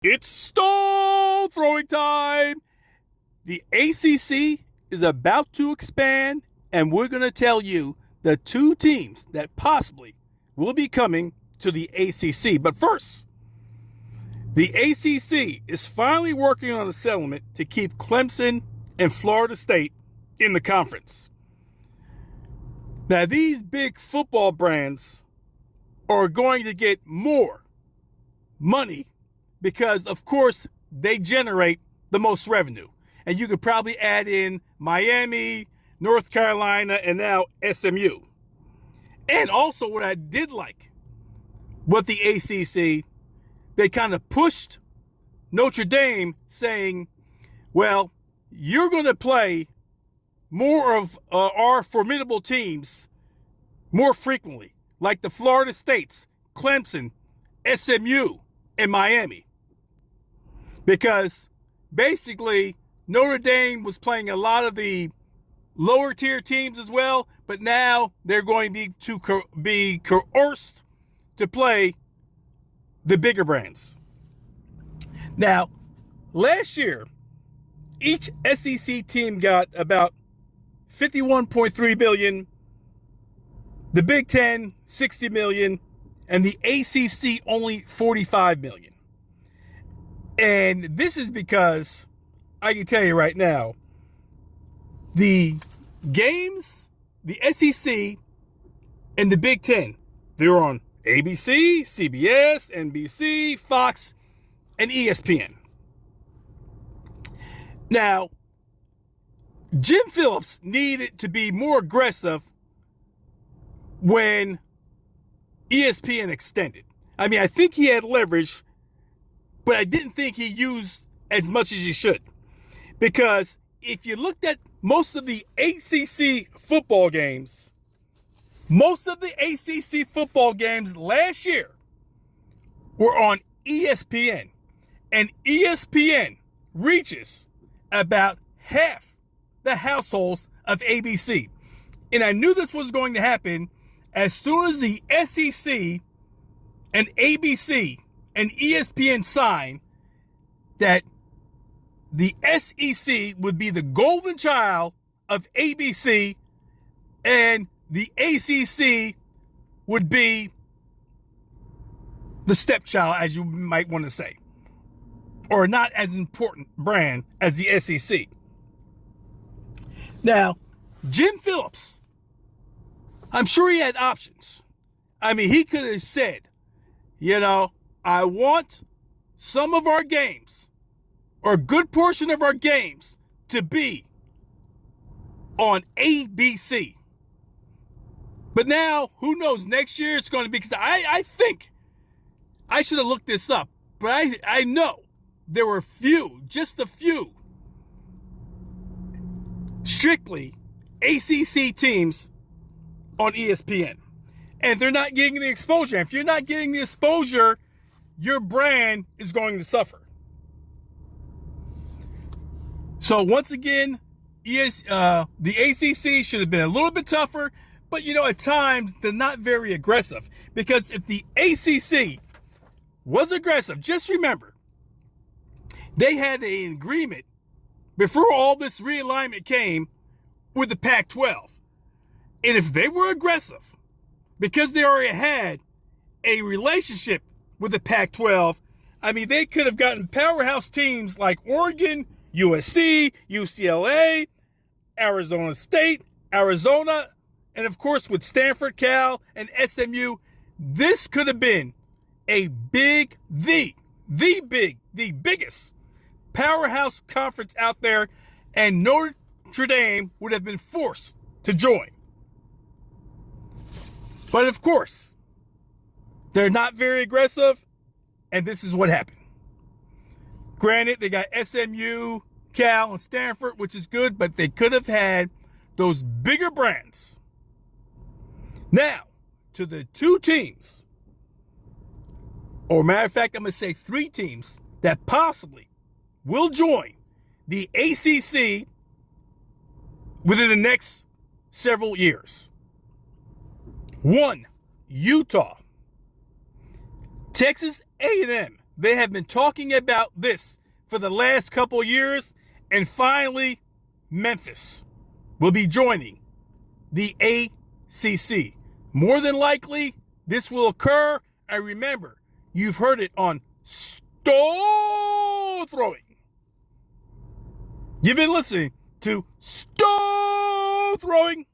It's stone throwing time. The ACC is about to expand, and we're going to tell you the two teams that possibly will be coming to the ACC. But first, the ACC is finally working on a settlement to keep Clemson and Florida State in the conference. Now, these big football brands are going to get more money because, of course, they generate the most revenue. And you could probably add in Miami, North Carolina, and now SMU. And also what I did like with the ACC, they kind of pushed Notre Dame saying, well, you're going to play more of our formidable teams more frequently, like the Florida States, Clemson, SMU, and Miami. Because basically, Notre Dame was playing a lot of the lower tier teams as well, but now they're going to be coerced to play the bigger brands. Now, last year, each SEC team got about $51.3 billion, the Big Ten $60 million, and the ACC only $45 million. And this is because I can tell you right now, the games, the SEC and the Big Ten, they're on ABC, CBS, NBC, Fox, and ESPN. Now, Jim Phillips needed to be more aggressive when ESPN extended. I mean, I think he had leverage, but I didn't think he used as much as he should. Because if you looked at most of the ACC football games, last year were on ESPN. And ESPN reaches about half the households of ABC. And I knew this was going to happen as soon as the SEC and ABC and ESPN signed that the SEC would be the golden child of ABC and the ACC would be the stepchild, as you might want to say, or not as important brand as the SEC. Now, Jim Phillips, I'm sure he had options. I mean, he could have said, I want some of our games or a good portion of our games to be on ABC. But now, who knows, next year it's going to be, because I think, I should have looked this up, but I know there were just a few, strictly ACC teams on ESPN. And they're not getting the exposure. If you're not getting the exposure, your brand is going to suffer. So once again, the ACC should have been a little bit tougher, but at times they're not very aggressive. Because if the ACC was aggressive, just remember, they had an agreement before all this realignment came with the Pac-12. And if they were aggressive, because they already had a relationship with the Pac-12, I mean, they could have gotten powerhouse teams like Oregon, USC, UCLA, Arizona State, Arizona, and of course with Stanford, Cal, and SMU, this could have been a big, the biggest powerhouse conference out there, and Notre Dame would have been forced to join. But of course, they're not very aggressive, and this is what happened. Granted, they got SMU, Cal, and Stanford, which is good, but they could have had those bigger brands. Now, to the two teams, or matter of fact, I'm going to say three teams that possibly will join the ACC within the next several years. 1, Utah. Texas A&M, They have been talking about this for the last couple years, and finally, Memphis will be joining the ACC. More than likely, this will occur. And remember, you've heard it on Stone Throwing. You've been listening to Stone Throwing.